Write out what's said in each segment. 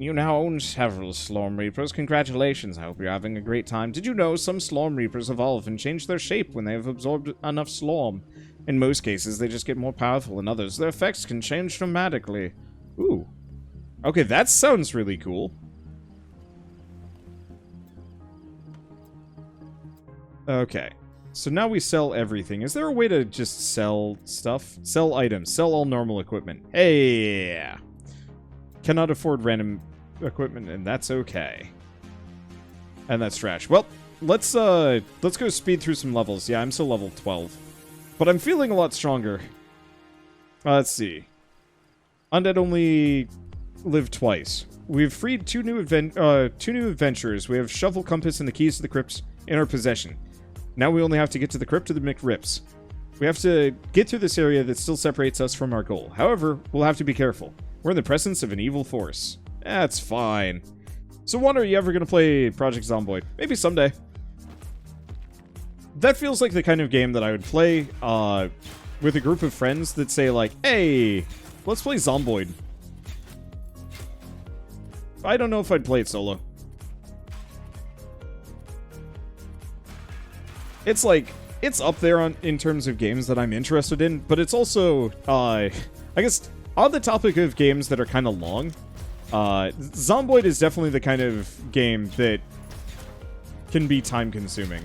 You now own several Slorm Reapers. Congratulations, I hope you're having a great time. Did you know some Slorm Reapers evolve and change their shape when they have absorbed enough Slorm? In most cases, they just get more powerful. In others, their effects can change dramatically. Ooh. Okay, that sounds really cool. Okay. So now we sell everything. Is there a way to just sell stuff? Sell items. Sell all normal equipment. Hey! Cannot afford random equipment, and that's okay. And that's trash. Well, let's go speed through some levels. Yeah, I'm still level 12. But I'm feeling a lot stronger. Let's see. Undead only live twice. We've freed two new adventurers. We have Shovel, Compass, and the keys to the crypts in our possession. Now we only have to get to the Crypt of the McRips. We have to get through this area that still separates us from our goal. However, we'll have to be careful. We're in the presence of an evil force. That's fine. So Wander, are you ever going to play Project Zomboid? Maybe someday. That feels like the kind of game that I would play with a group of friends that say like, hey, let's play Zomboid. I don't know if I'd play it solo. It's like, it's up there in terms of games that I'm interested in, but it's also, I guess, on the topic of games that are kind of long, Zomboid is definitely the kind of game that can be time-consuming.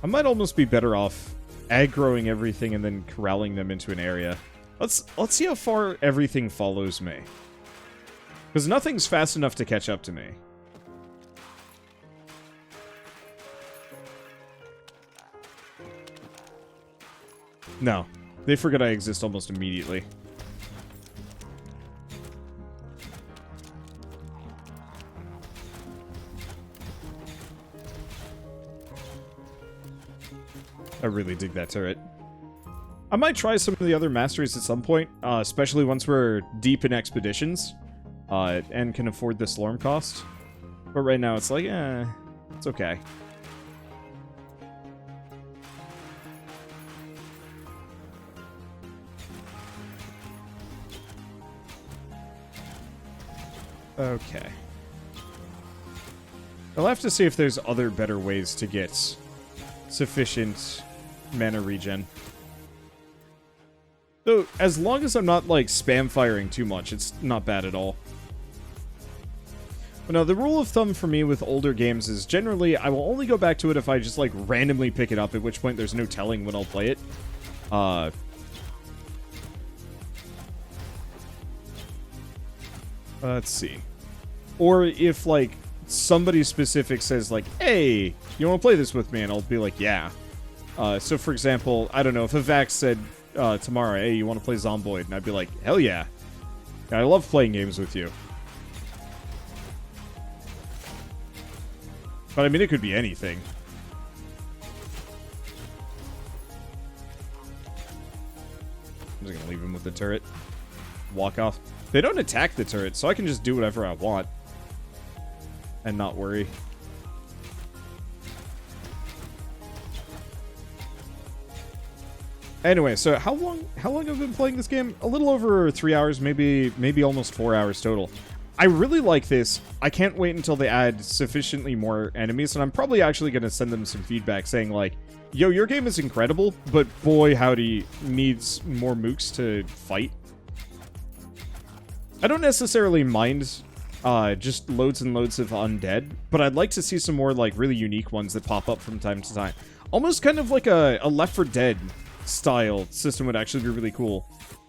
I might almost be better off aggroing everything and then corralling them into an area. Let's see how far everything follows me. Because nothing's fast enough to catch up to me. No, they forget I exist almost immediately. I really dig that turret. I might try some of the other masteries at some point, especially once we're deep in expeditions, and can afford the Slorm cost. But right now it's like, it's okay. Okay. I'll have to see if there's other better ways to get sufficient mana regen. Though, as long as I'm not, like, spam firing too much, it's not bad at all. But no, the rule of thumb for me with older games is generally I will only go back to it if I just, like, randomly pick it up, at which point there's no telling when I'll play it. Let's see. Or if, like, somebody specific says, like, hey, you want to play this with me? And I'll be like, yeah. So, for example, I don't know, if a Vax said tomorrow, hey, you want to play Zomboid? And I'd be like, hell yeah. I love playing games with you. But, I mean, it could be anything. I'm just going to leave him with the turret. Walk off. They don't attack the turret, so I can just do whatever I want. And not worry. Anyway, so how long have I been playing this game? A little over 3 hours, maybe almost 4 hours total. I really like this. I can't wait until they add sufficiently more enemies, and I'm probably actually going to send them some feedback saying like, yo, your game is incredible, but boy howdy, needs more mooks to fight. I don't necessarily mind just loads and loads of undead, but I'd like to see some more like really unique ones that pop up from time to time. Almost kind of like a Left 4 Dead style system would actually be really cool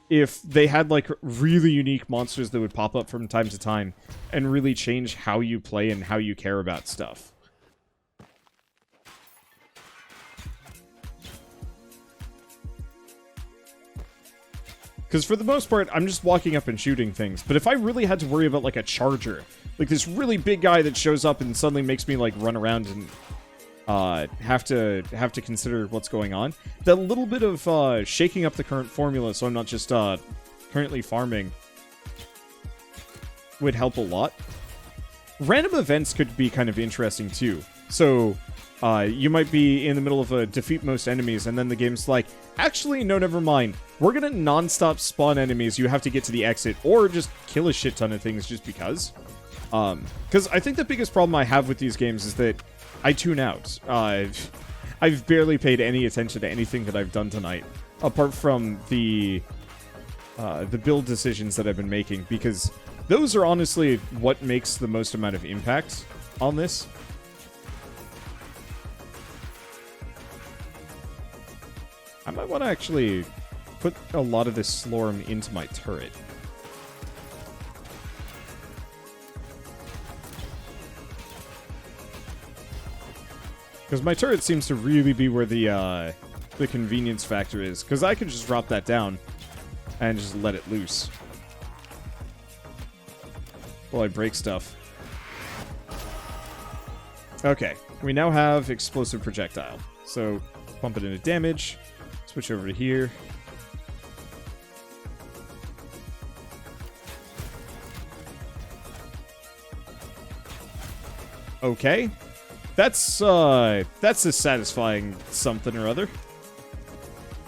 if they had like really unique monsters that would pop up from time to time and really change how you play and how you care about stuff. Because for the most part, I'm just walking up and shooting things. But if I really had to worry about, like, a charger, like this really big guy that shows up and suddenly makes me, like, run around and have to consider what's going on, that little bit of shaking up the current formula so I'm not just currently farming would help a lot. Random events could be kind of interesting, too. So, You might be in the middle of a defeat most enemies, and then the game's like, actually, no, never mind. We're gonna non-stop spawn enemies. You have to get to the exit, or just kill a shit ton of things just because. Because I think the biggest problem I have with these games is that I tune out. I've barely paid any attention to anything that I've done tonight, apart from the build decisions that I've been making, because those are honestly what makes the most amount of impact on this. I might want to actually put a lot of this SLORM into my turret. Because my turret seems to really be where the convenience factor is. Because I can just drop that down and just let it loose while I break stuff. Okay, we now have explosive projectile. So, pump it into damage. Switch over to here. Okay. That's a satisfying something or other.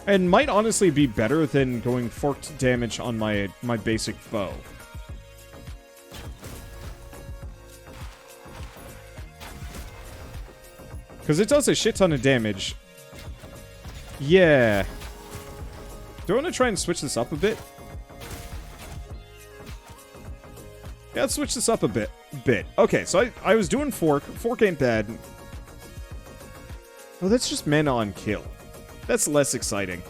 And might honestly be better than going forked damage on my basic bow. Because it does a shit ton of damage. Yeah. Do I want to try and switch this up a bit? Yeah, let's switch this up a bit. Okay, so I was doing fork. Fork ain't bad. Oh, that's just mana on kill. That's less exciting.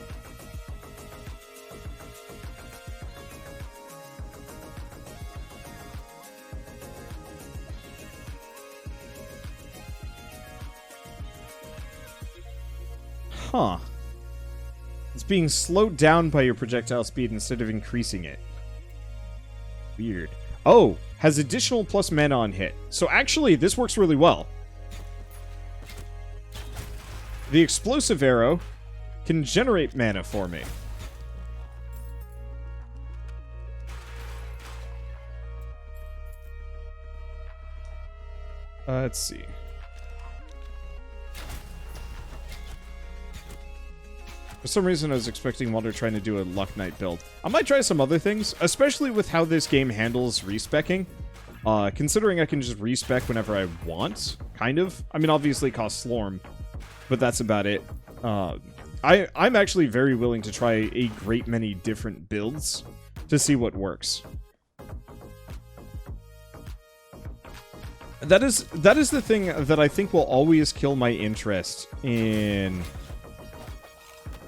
Huh. It's being slowed down by your projectile speed instead of increasing it. Weird. Oh, has additional plus mana on hit. So actually, this works really well. The explosive arrow can generate mana for me. Let's see. For some reason, I was expecting Wander trying to do a Luck Knight build. I might try some other things, especially with how this game handles respecking. Considering I can just respec whenever I want, kind of. I mean, obviously it costs SLORM, but that's about it. I'm actually very willing to try a great many different builds to see what works. That is the thing that I think will always kill my interest in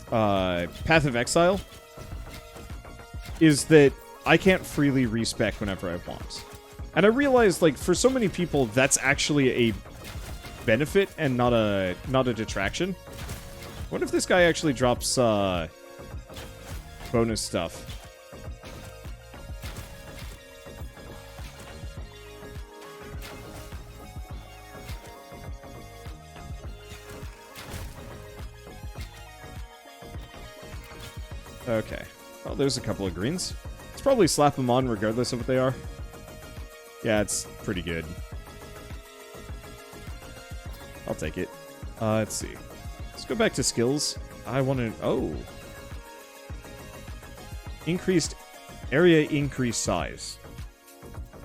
Path of Exile, is that I can't freely respec whenever I want. And I realize, like, for so many people, that's actually a benefit and not a detraction. What if this guy actually drops bonus stuff? Okay. Well, there's a couple of greens. Let's probably slap them on regardless of what they are. Yeah, it's pretty good. I'll take it. Let's see. Let's go back to skills. I want to... Oh. Increased area, increased size.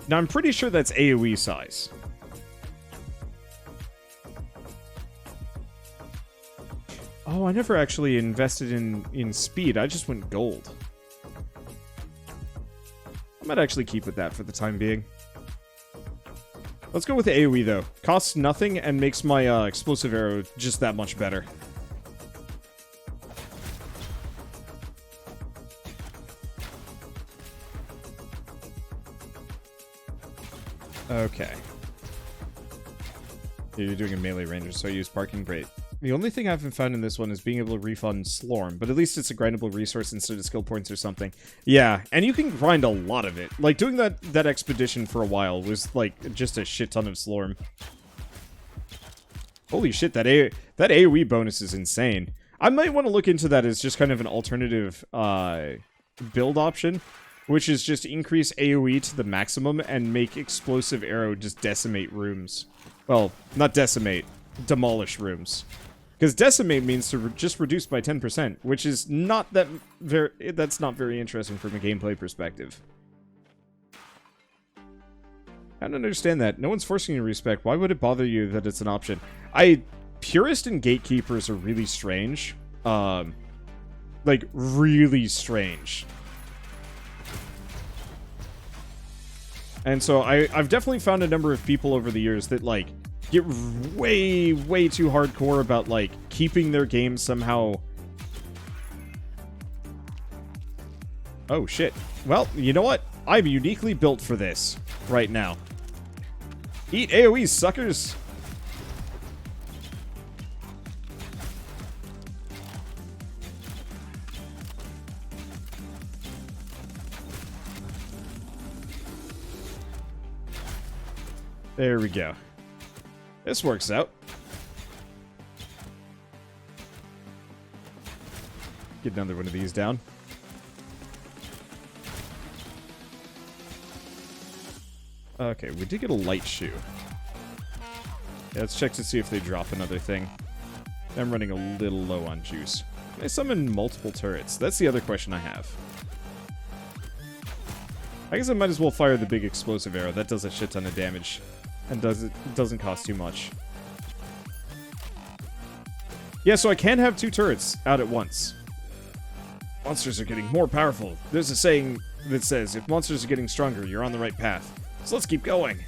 Now, I'm pretty sure that's AoE size. Oh, I never actually invested in speed. I just went gold. I might actually keep with that for the time being. Let's go with the AoE, though. Costs nothing and makes my explosive arrow just that much better. Okay. Yeah, you're doing a melee ranger, so I use parking. Great. The only thing I haven't found in this one is being able to refund SLORM, but at least it's a grindable resource instead of skill points or something. Yeah, and you can grind a lot of it. Like, doing that expedition for a while was, like, just a shit ton of SLORM. Holy shit, that AoE bonus is insane. I might want to look into that as just kind of an alternative build option, which is just increase AoE to the maximum and make explosive arrow just decimate rooms. Well, not decimate. demolish rooms. Because decimate means to just reduce by 10%, which is not that that's not very interesting from a gameplay perspective. I don't understand that. No one's forcing you to respec. Why would it bother you that it's an option? Purist and gatekeepers are really strange. Like, really strange. And so I've definitely found a number of people over the years that, like, get way, way too hardcore about, like, keeping their game somehow... Oh, shit. Well, you know what? I'm uniquely built for this right now. Eat AoE, suckers! There we go. This works out. Get another one of these down. Okay, we did get a light shoe. Yeah, let's check to see if they drop another thing. I'm running a little low on juice. Can I summon multiple turrets? That's the other question I have. I guess I might as well fire the big explosive arrow. That does a shit ton of damage. And doesn't cost too much. Yeah, so I can have 2 turrets out at once. Monsters are getting more powerful. There's a saying that says, if monsters are getting stronger, you're on the right path. So let's keep going.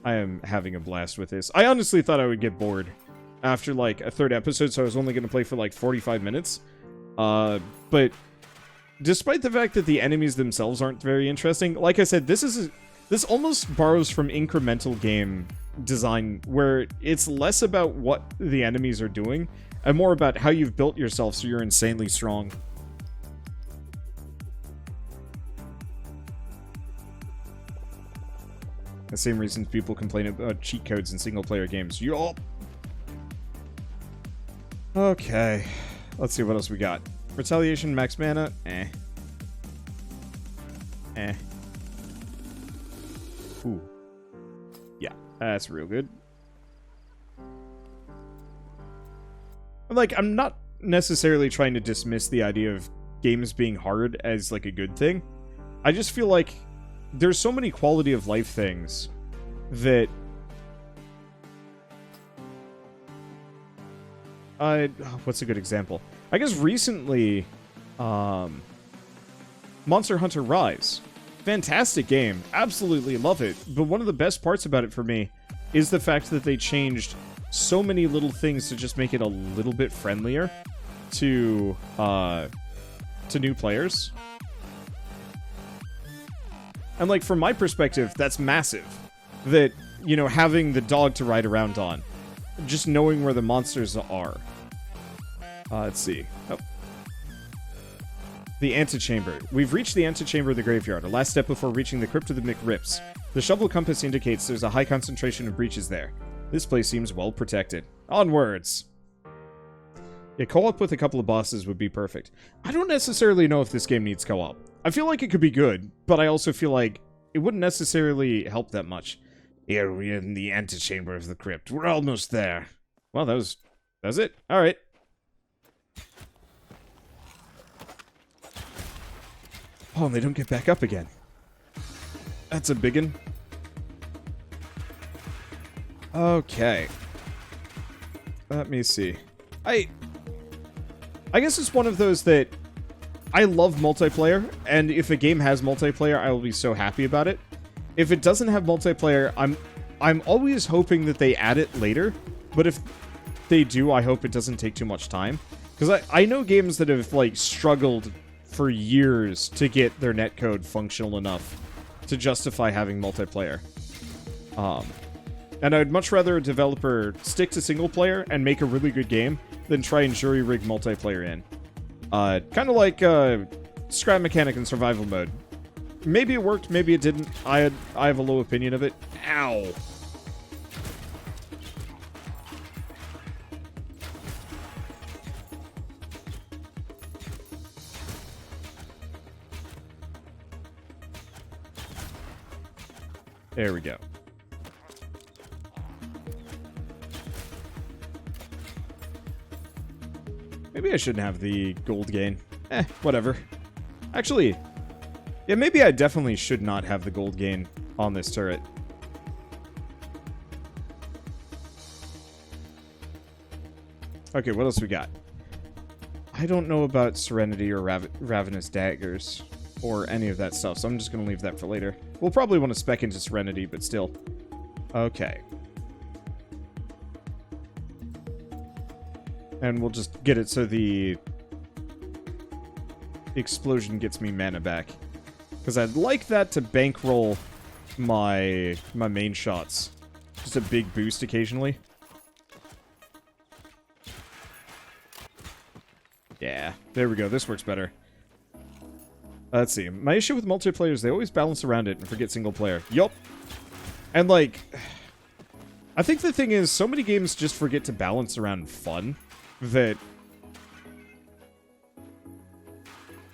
I am having a blast with this. I honestly thought I would get bored after, like, a 3rd episode, so I was only going to play for, like, 45 minutes. But despite the fact that the enemies themselves aren't very interesting, like I said, this almost borrows from incremental game design, where it's less about what the enemies are doing, and more about how you've built yourself so you're insanely strong. The same reasons people complain about cheat codes in single-player games. Yup! Okay. Let's see what else we got. Retaliation, max mana? Eh. Ooh. Yeah, that's real good. Like, I'm not necessarily trying to dismiss the idea of games being hard as, like, a good thing. I just feel like there's so many quality of life things that... what's a good example? I guess recently, Monster Hunter Rise. Fantastic game. Absolutely love it. But one of the best parts about it for me is the fact that they changed so many little things to just make it a little bit friendlier to new players. And, like, from my perspective, that's massive. That, you know, having the dog to ride around on. Just knowing where the monsters are. Let's see. Oh. The Antechamber. We've reached the Antechamber of the Graveyard, our last step before reaching the Crypt of the McRips. The shovel compass indicates there's a high concentration of breaches there. This place seems well protected. Onwards! Yeah, co-op with a couple of bosses would be perfect. I don't necessarily know if this game needs co-op. I feel like it could be good, but I also feel like it wouldn't necessarily help that much. Here we're in the Antechamber of the Crypt. We're almost there. Well, that was it. Alright. Oh, and they don't get back up again. That's a biggin. Okay. Let me see. I guess it's one of those that I love multiplayer, and if a game has multiplayer, I will be so happy about it. If it doesn't have multiplayer, I'm always hoping that they add it later, but if they do, I hope it doesn't take too much time. Because I know games that have, like, struggled for years to get their netcode functional enough to justify having multiplayer. And I'd much rather a developer stick to single player and make a really good game than try and jury-rig multiplayer in. Kind of like scrap mechanic in survival mode. Maybe it worked, maybe it didn't. I have a low opinion of it. Ow! There we go. Maybe I shouldn't have the gold gain. Whatever. Actually, yeah, maybe I definitely should not have the gold gain on this turret. Okay, what else we got? I don't know about Serenity or Ravenous Daggers or any of that stuff, so I'm just going to leave that for later. We'll probably want to spec into Serenity, but still. Okay. And we'll just get it so the explosion gets me mana back. Because I'd like that to bankroll my main shots. Just a big boost occasionally. Yeah, there we go. This works better. Let's see. My issue with multiplayer is they always balance around it and forget single player. Yup. And, like, I think the thing is, so many games just forget to balance around fun that,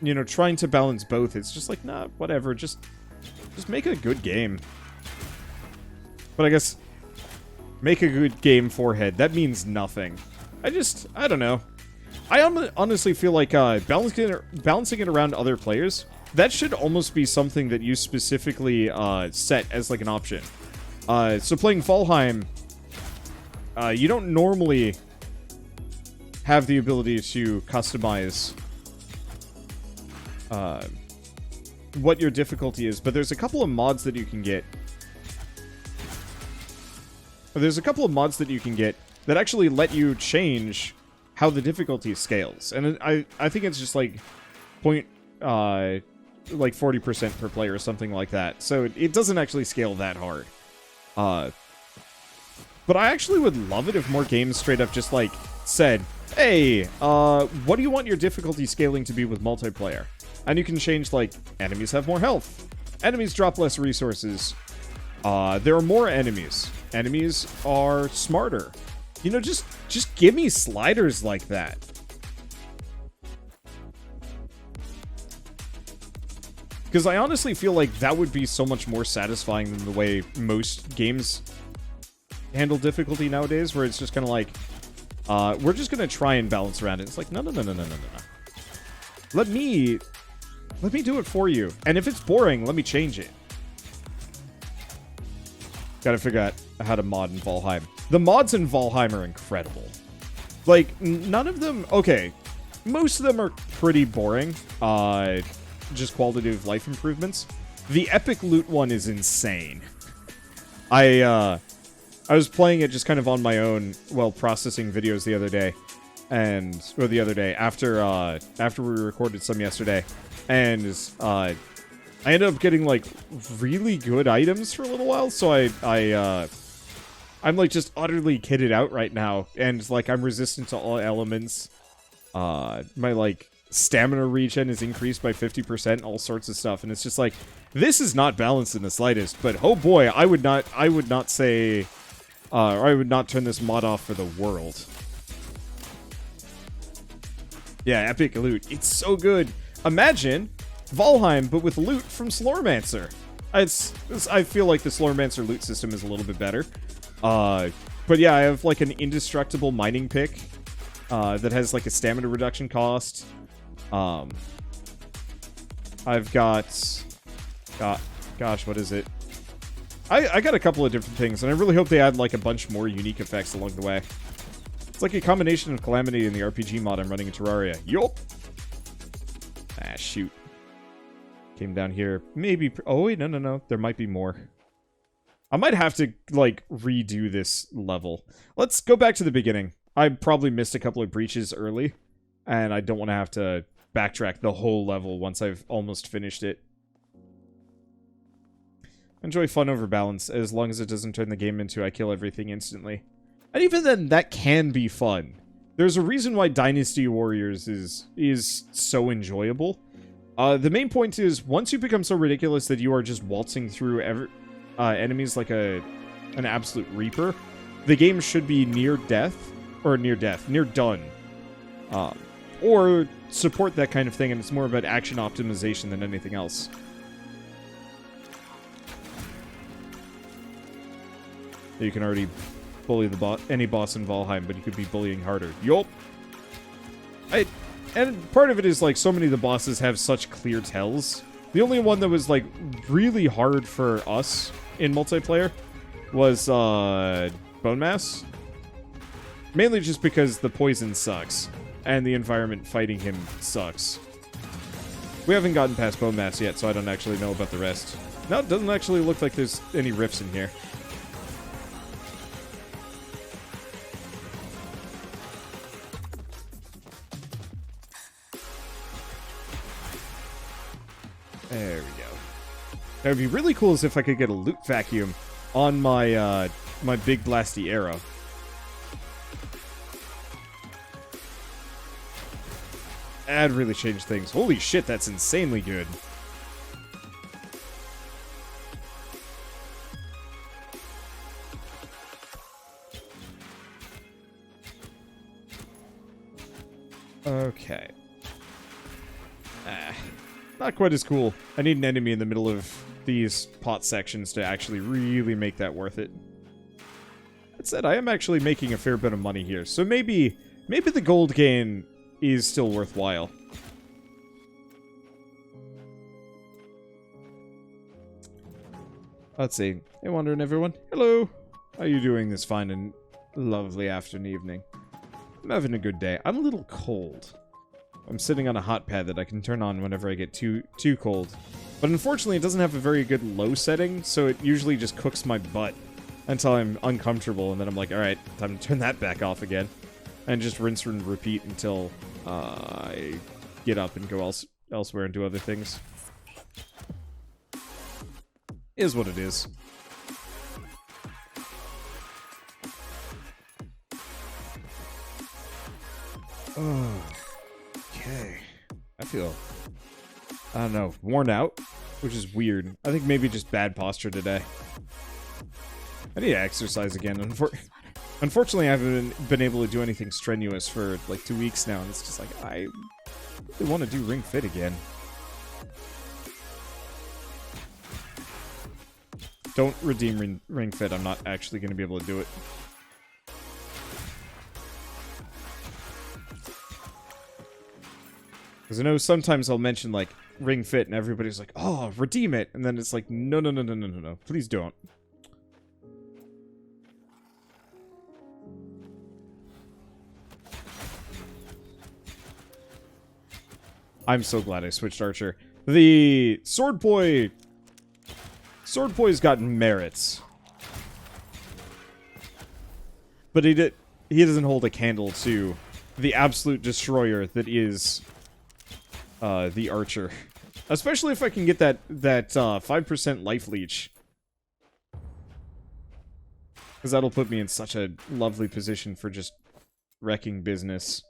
you know, trying to balance both, it's just like, nah, whatever. Just make a good game. But I guess, make a good game forehead. That means nothing. I don't know. I honestly feel like balancing it around other players, that should almost be something that you specifically set as like an option. So playing Valheim, you don't normally have the ability to customize what your difficulty is, but there's a couple of mods that you can get. That actually let you change how the difficulty scales, and I think it's just like like 40% per player or something like that. So it doesn't actually scale that hard. But I actually would love it if more games straight up just like said, hey, what do you want your difficulty scaling to be with multiplayer? And you can change like enemies have more health, enemies drop less resources, there are more enemies, enemies are smarter. You know, just give me sliders like that. Because I honestly feel like that would be so much more satisfying than the way most games handle difficulty nowadays, where it's just kind of like, we're just going to try and balance around it. It's like, no. Let me do it for you. And if it's boring, let me change it. Gotta figure out how to mod in Valheim. The mods in Valheim are incredible. Like, none of them... Okay, most of them are pretty boring. Just quality of life improvements. The epic loot one is insane. I was playing it just kind of on my own while processing videos the other day. After we recorded some yesterday. And, I ended up getting, like, really good items for a little while, so I'm, like, just utterly kitted out right now, and, like, I'm resistant to all elements. My, like, stamina regen is increased by 50%, all sorts of stuff, and it's just like, this is not balanced in the slightest, but, oh boy, I would not say, or I would not turn this mod off for the world. Yeah, epic loot. It's so good. Imagine Valheim, but with loot from Slormancer. I feel like the Slormancer loot system is a little bit better. But yeah, I have like an indestructible mining pick that has like a stamina reduction cost. I've got... gosh, what is it? I got a couple of different things, and I really hope they add like a bunch more unique effects along the way. It's like a combination of Calamity and the RPG mod I'm running in Terraria. Yup! Ah, shoot. Came down here. Maybe... Oh, wait, no. There might be more. I might have to, like, redo this level. Let's go back to the beginning. I probably missed a couple of breaches early, and I don't want to have to backtrack the whole level once I've almost finished it. Enjoy fun over balance, as long as it doesn't turn the game into I kill everything instantly. And even then, that can be fun. There's a reason why Dynasty Warriors is so enjoyable. The main point is, once you become so ridiculous that you are just waltzing through enemies like an absolute reaper, the game should be near done. Or support that kind of thing, and it's more about action optimization than anything else. You can already bully any boss in Valheim, but you could be bullying harder. Yup! And part of it is, like, so many of the bosses have such clear tells. The only one that was, like, really hard for us in multiplayer was, Bone Mass. Mainly just because the poison sucks, and the environment fighting him sucks. We haven't gotten past Bone Mass yet, so I don't actually know about the rest. No, it doesn't actually look like there's any rifts in here. There we go. That would be really cool as if I could get a loot vacuum on my, my big blasty arrow. That'd really change things. Holy shit, that's insanely good. Okay. Not quite as cool. I need an enemy in the middle of these pot sections to actually really make that worth it. That said, I am actually making a fair bit of money here, so maybe the gold gain is still worthwhile. Let's see. Hey, Wandering everyone. Hello. How are you doing this fine and lovely afternoon evening? I'm having a good day. I'm a little cold. I'm sitting on a hot pad that I can turn on whenever I get too cold. But unfortunately, it doesn't have a very good low setting, so it usually just cooks my butt until I'm uncomfortable, and then I'm like, alright, time to turn that back off again. And just rinse and repeat until I get up and go elsewhere and do other things. Is what it is. Oh, okay. I feel, I don't know, worn out, which is weird. I think maybe just bad posture today. I need to exercise again. Unfortunately, I haven't been able to do anything strenuous for like 2 weeks now, and it's just like, I really want to do Ring Fit again. Don't redeem Ring Fit, I'm not actually going to be able to do it. Because I know sometimes I'll mention, like, Ring Fit, and everybody's like, oh, redeem it! And then it's like, no, no, no, no, no, no, no, please don't. I'm so glad I switched Archer. The Sword Boy's got merits. But he doesn't hold a candle to the absolute destroyer that is the Archer. Especially if I can get that 5% life leech. Because that'll put me in such a lovely position for just wrecking business.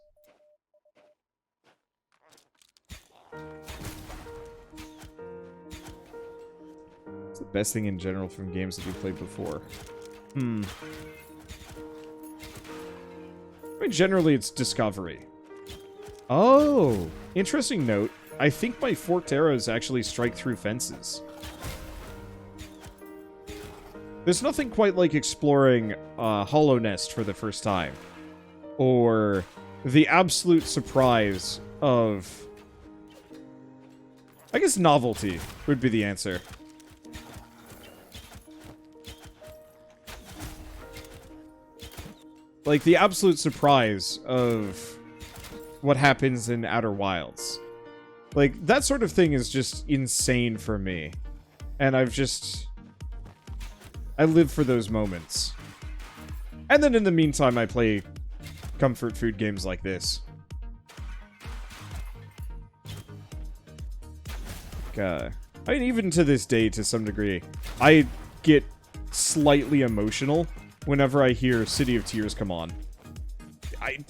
What's the best thing in general from games that we played before? I mean, generally it's discovery. Oh, interesting note. I think my forked arrows actually strike through fences. There's nothing quite like exploring Hollow Nest for the first time. Or the absolute surprise of... I guess novelty would be the answer. Like, the absolute surprise of what happens in Outer Wilds. Like, that sort of thing is just insane for me. And I live for those moments. And then in the meantime, I play comfort food games like this. I mean, even to this day, to some degree, I get slightly emotional whenever I hear City of Tears come on.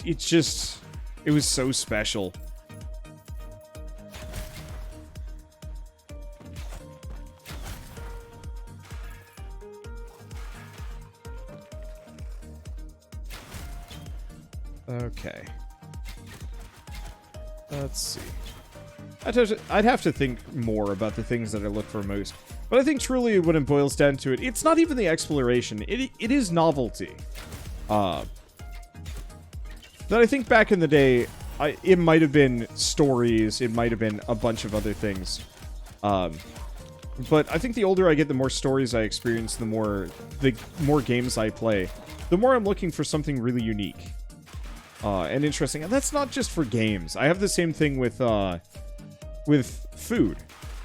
It was so special. Okay. Let's see. I'd have to think more about the things that I look for most. But I think truly when it boils down to it, it's not even the exploration. It is novelty. That I think back in the day, it might have been stories, it might have been a bunch of other things. But I think the older I get, the more stories I experience, the more games I play, the more I'm looking for something really unique and interesting. And that's not just for games. I have the same thing with food.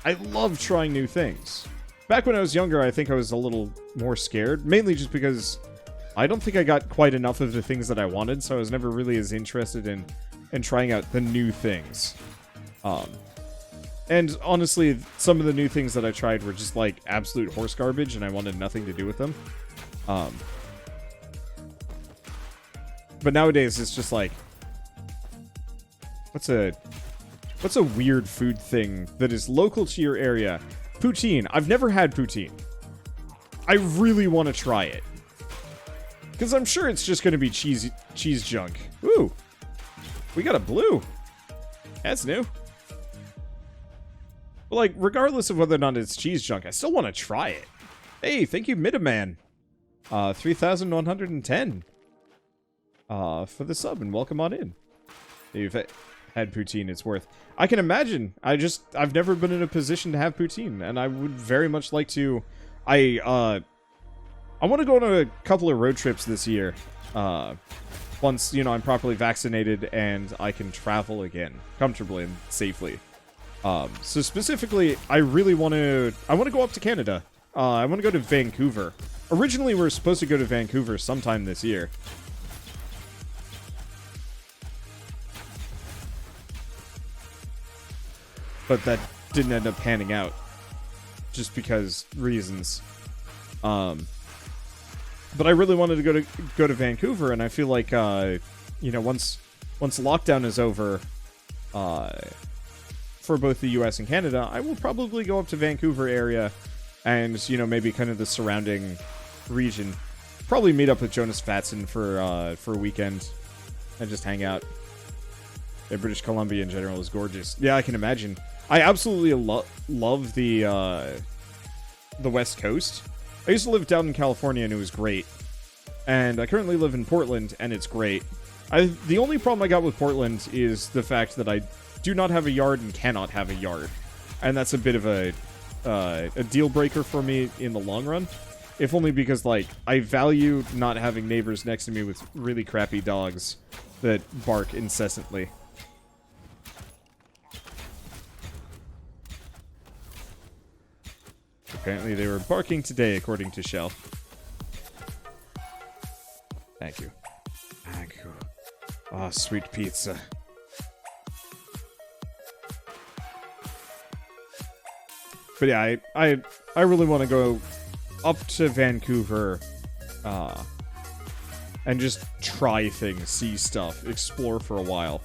I love trying new things. Back when I was younger, I think I was a little more scared, mainly just because I don't think I got quite enough of the things that I wanted, so I was never really as interested in trying out the new things. And honestly, some of the new things that I tried were just like absolute horse garbage, and I wanted nothing to do with them. But nowadays, it's just like, what's a weird food thing that is local to your area? Poutine. I've never had poutine. I really want to try it. Because I'm sure it's just going to be cheese junk. Ooh. We got a blue. That's new. But, like, regardless of whether or not it's cheese junk, I still want to try it. Hey, thank you, Midaman. 3,110. For the sub, and welcome on in. If you've had poutine, it's worth. I can imagine. I've never been in a position to have poutine, and I would very much like to. I want to go on a couple of road trips this year. Once, you know, I'm properly vaccinated and I can travel again comfortably and safely. So specifically, I want to go up to Canada. I want to go to Vancouver. Originally, we were supposed to go to Vancouver sometime this year. But that didn't end up panning out. Just because reasons. But I really wanted to go to Vancouver, and I feel like, you know, once lockdown is over, for both the US and Canada, I will probably go up to Vancouver area and, you know, maybe kind of the surrounding region. Probably meet up with Jonas Fatson for a weekend and just hang out. Yeah, British Columbia in general is gorgeous. Yeah, I can imagine. I absolutely love the West Coast. I used to live down in California, and it was great. And I currently live in Portland, and it's great. The only problem I got with Portland is the fact that I do not have a yard and cannot have a yard. And that's a bit of a deal breaker for me in the long run. If only because, like, I value not having neighbors next to me with really crappy dogs that bark incessantly. Apparently they were barking today, according to Shell. Thank you. Thank you. Ah, sweet pizza. But yeah, I really want to go up to Vancouver, and just try things, see stuff, explore for a while.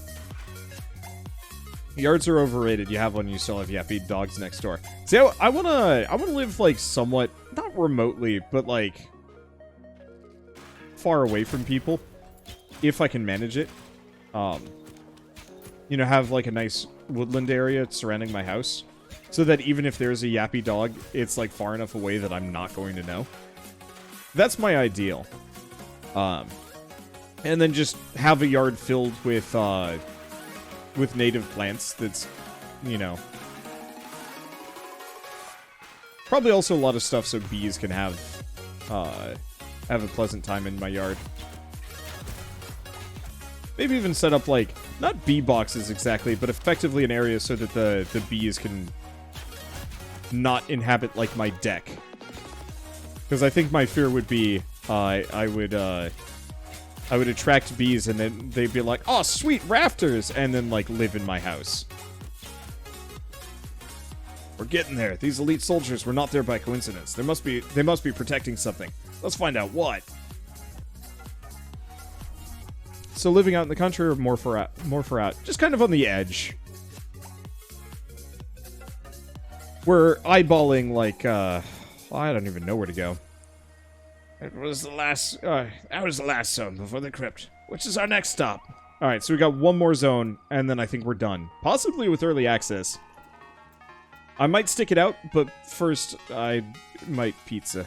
Yards are overrated. You have one, you still have yappy dogs next door. See, I wanna live like somewhat, not remotely, but like far away from people, if I can manage it. You know, have like a nice woodland area surrounding my house, so that even if there's a yappy dog, it's like far enough away that I'm not going to know. That's my ideal. And then just have a yard filled with native plants that's, you know, probably also a lot of stuff so bees can have a pleasant time in my yard. Maybe even set up, like, not bee boxes exactly, but effectively an area so that the bees can not inhabit, like, my deck. Because I think my fear would be, I would attract bees, and then they'd be like, "Oh, sweet rafters!" and then, like, live in my house. We're getting there. These elite soldiers were not there by coincidence. They must be protecting something. Let's find out what. So living out in the country, or more for out, just kind of on the edge. We're eyeballing, like, I don't even know where to go. That was the last zone before the crypt, which is our next stop. Alright, so we got one more zone, and then I think we're done. Possibly with early access. I might stick it out, but first, I might pizza.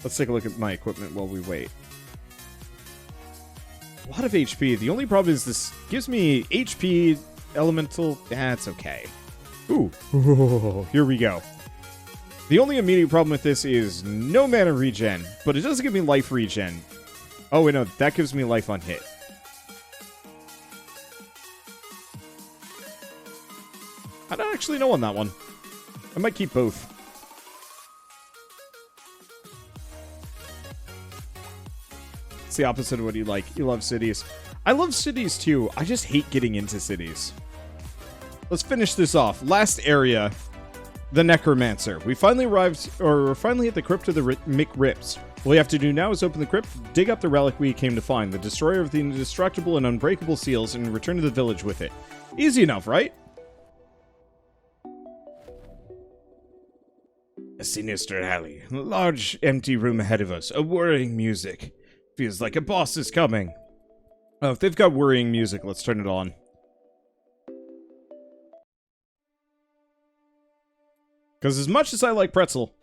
Let's take a look at my equipment while we wait. A lot of HP. The only problem is this gives me HP elemental. That's okay. Ooh. Here we go. The only immediate problem with this is no mana regen, but it doesn't give me life regen. Oh, wait, no, that gives me life on hit. I don't actually know on that one. I might keep both. It's the opposite of what you like. You love cities. I love cities too. I just hate getting into cities. Let's finish this off. Last area. The Necromancer. We finally arrived, or we're finally at the crypt of the McRips. All we have to do now is open the crypt, dig up the relic we came to find, the destroyer of the indestructible and unbreakable seals, and return to the village with it. Easy enough, right? A sinister alley. A large, empty room ahead of us. A worrying music. Feels like a boss is coming. Oh, if they've got worrying music, let's turn it on. Because as much as I like Pretzel,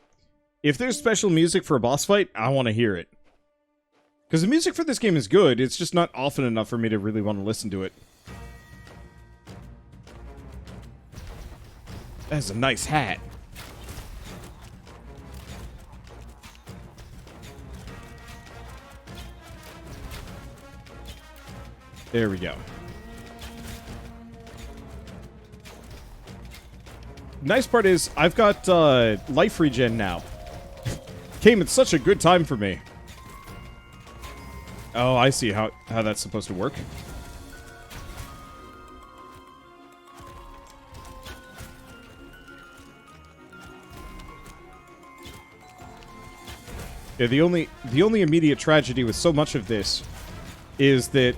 if there's special music for a boss fight, I want to hear it. Because the music for this game is good, it's just not often enough for me to really want to listen to it. That's a nice hat. There we go. Nice part is, I've got life regen now. Came at such a good time for me. Oh, I see how that's supposed to work. Yeah, the only immediate tragedy with so much of this is that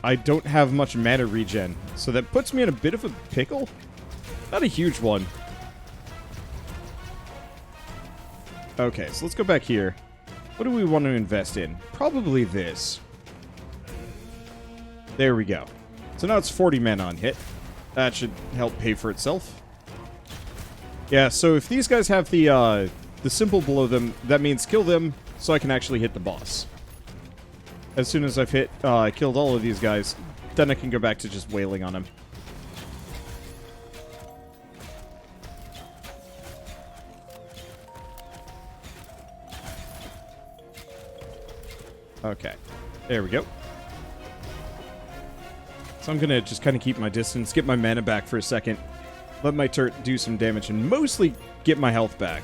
I don't have much mana regen, so that puts me in a bit of a pickle. Not a huge one. Okay, so let's go back here. What do we want to invest in? Probably this. There we go. So now it's 40 mana on hit. That should help pay for itself. Yeah, so if these guys have the symbol below them, that means kill them so I can actually hit the boss. As soon as I've killed all of these guys, then I can go back to just wailing on him. Okay, there we go. So I'm gonna just kind of keep my distance, get my mana back for a second, let my turret do some damage, and mostly get my health back.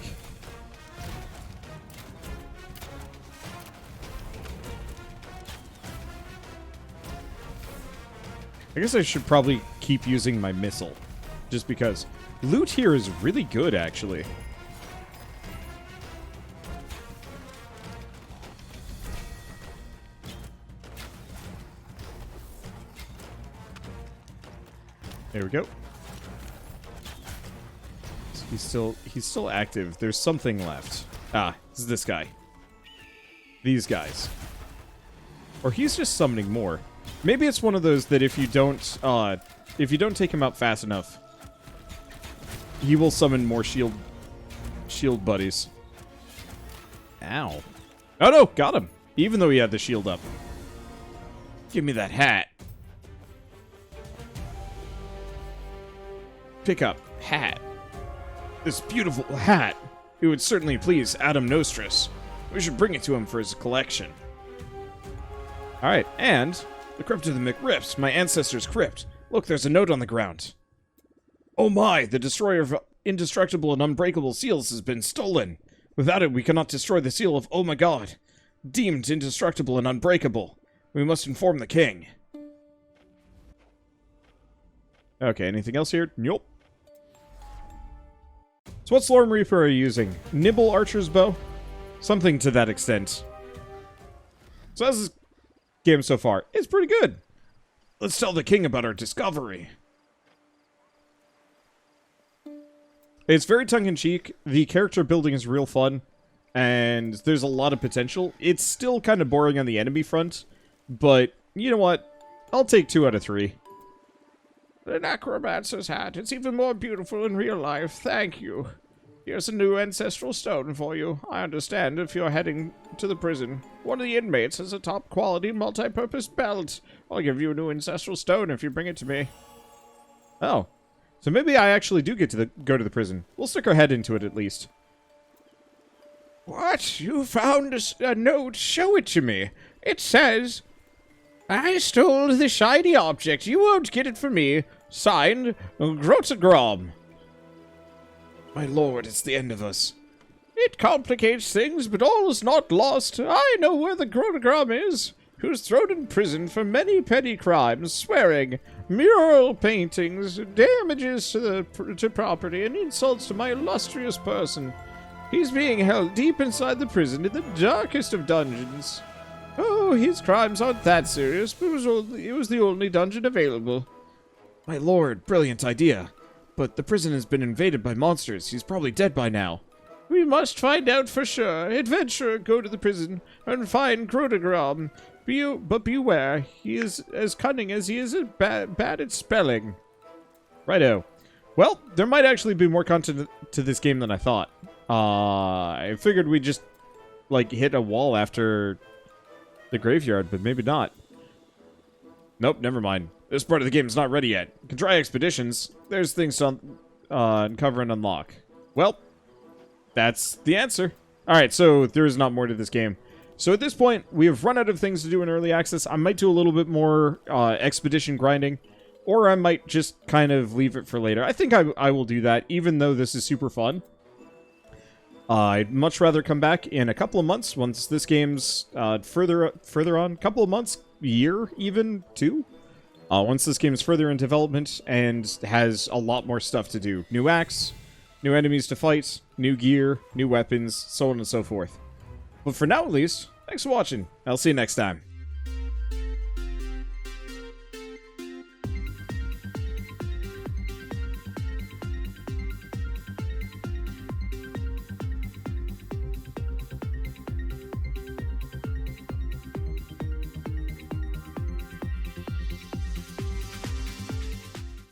I guess I should probably keep using my missile, just because loot here is really good, actually. There we go. He's still active. There's something left. Ah, this guy. These guys. Or he's just summoning more. Maybe it's one of those that if you don't take him out fast enough, he will summon more shield buddies. Ow. Oh no, got him. Even though he had the shield up. Give me that hat. Pick up hat. This beautiful hat. It would certainly please Adam Nostris. We should bring it to him for his collection. Alright, and the crypt of the McRips, my ancestors' crypt. Look, there's a note on the ground. Oh my, the destroyer of indestructible and unbreakable seals has been stolen. Without it, we cannot destroy the seal of Oh my God. Deemed indestructible and unbreakable. We must inform the king. Okay, anything else here? Nope. So what SLORM Reaper are you using? Nibble Archer's Bow? Something to that extent. So how's this game so far? It's pretty good. Let's tell the king about our discovery. It's very tongue-in-cheek. The character building is real fun. And there's a lot of potential. It's still kind of boring on the enemy front. But, you know what? I'll take 2 out of 3. The Necromancer's hat. It's even more beautiful in real life. Thank you. Here's a new ancestral stone for you. I understand if you're heading to the prison. One of the inmates has a top-quality multi-purpose belt. I'll give you a new ancestral stone if you bring it to me. Oh. So maybe I actually do get to go to the prison. We'll stick our head into it at least. What? You found a note? Show it to me. It says, I stole the shiny object. You won't get it from me. Signed, Grotagrom. My lord, it's the end of us. It complicates things, but all is not lost. I know where the Grotagrom is. Who's thrown in prison for many petty crimes, swearing, mural paintings, damages to property, and insults to my illustrious person. He's being held deep inside the prison in the darkest of dungeons. Oh, his crimes aren't that serious, but it was the only dungeon available. My lord, brilliant idea. But the prison has been invaded by monsters. He's probably dead by now. We must find out for sure. Adventurer, go to the prison and find Grotagrom. But beware, he is as cunning as he is bad at spelling. Righto. Well, there might actually be more content to this game than I thought. I figured we'd just, like, hit a wall after the graveyard, but maybe not. Nope, never mind. This part of the game is not ready yet. You can try expeditions. There's things to uncover and unlock. Well, that's the answer. Alright, so there is not more to this game. So at this point, we have run out of things to do in early access. I might do a little bit more expedition grinding, or I might just kind of leave it for later. I think I will do that, even though this is super fun. I'd much rather come back in a couple of months once this game's further on. Couple of months, year, even, 2. Once this game is further in development and has a lot more stuff to do. New axe, new enemies to fight, new gear, new weapons, so on and so forth. But for now, at least, thanks for watching. I'll see you next time.